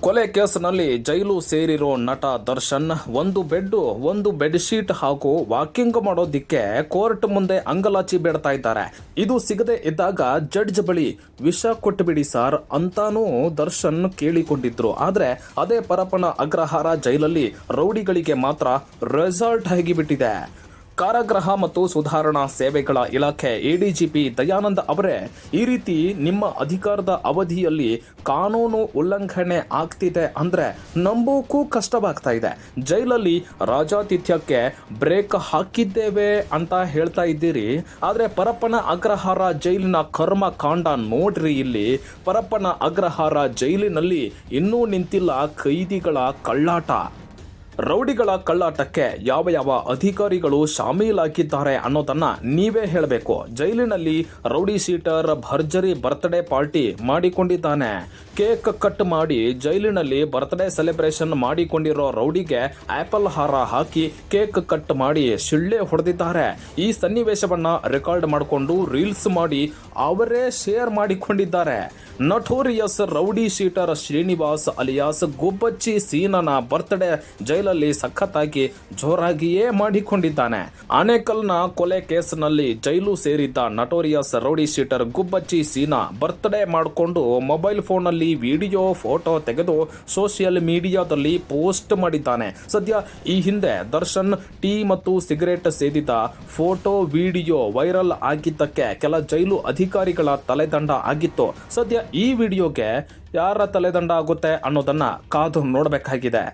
ಕೊಲೆ ಕೇಸ್ನಲ್ಲಿ ಜೈಲು ಸೇರಿರೋ ನಟ ದರ್ಶನ್ ಒಂದು ಬೆಡ್ಶೀಟ್ ಹಾಗೂ ವಾಕಿಂಗ್ ಮಾಡೋದಿಕ್ಕೆ ಕೋರ್ಟ್ ಮುಂದೆ ಅಂಗಲಾಚಿ ಬೇಡ್ತಾ ಇದ್ದಾರೆ. ಇದು ಸಿಗದೆ ಇದ್ದಾಗ ಜಡ್ಜ್ ಬಳಿ ವಿಷ ಕೊಟ್ಟುಬಿಡಿ ಸಾರ್ ಅಂತಾನೂ ದರ್ಶನ್ ಕೇಳಿಕೊಂಡಿದ್ರು. ಆದ್ರೆ ಅದೇ ಪರಪ್ಪನ ಅಗ್ರಹಾರ ಜೈಲಲ್ಲಿ ರೌಡಿಗಳಿಗೆ ಮಾತ್ರ ರೆಸಾರ್ಟ್ ಆಗಿಬಿಟ್ಟಿದೆ. ಕಾರಾಗೃಹ ಮತ್ತು ಸುಧಾರಣಾ ಸೇವೆಗಳ ಇಲಾಖೆ ಎಡಿಜಿಪಿ ದಯಾನಂದ್ ಅವರೇ, ಈ ರೀತಿ ನಿಮ್ಮ ಅಧಿಕಾರದ ಅವಧಿಯಲ್ಲಿ ಕಾನೂನು ಉಲ್ಲಂಘನೆ ಆಗ್ತಿದೆ ಅಂದ್ರೆ ನಂಬೋಕ್ಕೂ ಕಷ್ಟವಾಗ್ತಾ ಇದೆ. ಜೈಲಲ್ಲಿ ರಾಜಾತಿಥ್ಯಕ್ಕೆ ಬ್ರೇಕ್ ಹಾಕಿದ್ದೇವೆ ಅಂತ ಹೇಳ್ತಾ ಇದ್ದೀರಿ, ಆದ್ರೆ ಪರಪ್ಪನ ಅಗ್ರಹಾರ ಜೈಲಿನ ಕರ್ಮ ಕಾಂಡ ನೋಡ್ರಿ. ಇಲ್ಲಿ ಪರಪ್ಪನ ಅಗ್ರಹಾರ ಜೈಲಿನಲ್ಲಿ ಇನ್ನೂ ನಿಂತಿಲ್ಲ ಕೈದಿಗಳ ಕಳ್ಳಾಟ. ರೌಡಿಗಳ ಕಳ್ಳಾಟಕ್ಕೆ ಯಾವ ಅಧಿಕಾರಿಗಳು ಶಾಮೀಲಾಗಿದ್ದಾರೆ ಅನ್ನೋದನ್ನ ನೀವೇ ಹೇಳಬೇಕು. ಜೈಲಿನಲ್ಲಿ ರೌಡಿ ಶೀಟರ್ ಭರ್ಜರಿ ಬರ್ತ್ಡೇ ಪಾರ್ಟಿ ಮಾಡಿಕೊಂಡಿದ್ದಾನೆ. ಕೇಕ್ ಕಟ್ ಮಾಡಿ ಜೈಲಿನಲ್ಲಿ ಬರ್ತ್ಡೇ ಸೆಲೆಬ್ರೇಷನ್ ಮಾಡಿಕೊಂಡಿರೋ ರೌಡಿಗೆ ಆಪಲ್ ಹಾರ ಹಾಕಿ ಕೇಕ್ ಕಟ್ ಮಾಡಿ ಶಿಳ್ಳೆ ಹೊಡೆದಿದ್ದಾರೆ. ಈ ಸನ್ನಿವೇಶವನ್ನ ರೆಕಾರ್ಡ್ ಮಾಡಿಕೊಂಡು ರೀಲ್ಸ್ ಮಾಡಿ ಅವರೇ ಶೇರ್ ಮಾಡಿಕೊಂಡಿದ್ದಾರೆ. Notorious rowdy sheeter Srinivas alias Gubbachchi ಸೀನನ ಬರ್ತ್ಡೇ ಜೈಲಲ್ಲಿ ಸಖತ್ತಾಗಿ ಜೋರಾಗಿಯೇ ಮಾಡಿಕೊಂಡಿದ್ದಾನೆ. ಆನೇಕಲ್ನ ಕೊಲೆ ಕೇಸ್ನಲ್ಲಿ ಜೈಲು ಸೇರಿದ್ದ notorious rowdy sheeter Gubbachchi Seena birthday ಮಾಡಿಕೊಂಡು ಮೊಬೈಲ್ ಫೋನ್ನಲ್ಲಿ ವಿಡಿಯೋ ಫೋಟೋ ತೆಗೆದು ಸೋಷಿಯಲ್ ಮೀಡಿಯಾದಲ್ಲಿ ಪೋಸ್ಟ್ ಮಾಡಿದ್ದಾನೆ. ಸದ್ಯ ಈ ಹಿಂದೆ ದರ್ಶನ್ ಟೀ ಮತ್ತು ಸಿಗರೇಟ್ ಸೇದಿದ ಫೋಟೋ ವಿಡಿಯೋ ವೈರಲ್ ಆಗಿದ್ದಕ್ಕೆ ಕೆಲ ಜೈಲು ಅಧಿಕಾರಿಗಳ ತಲೆದಂಡ ಆಗಿತ್ತು. ಸದ್ಯ ಈ ವಿಡಿಯೋಗೆ ಯಾರ ತಲೆದಂಡ ಆಗುತ್ತೆ ಅನ್ನೋದನ್ನ ಕಾದು ನೋಡಬೇಕಾಗಿದೆ.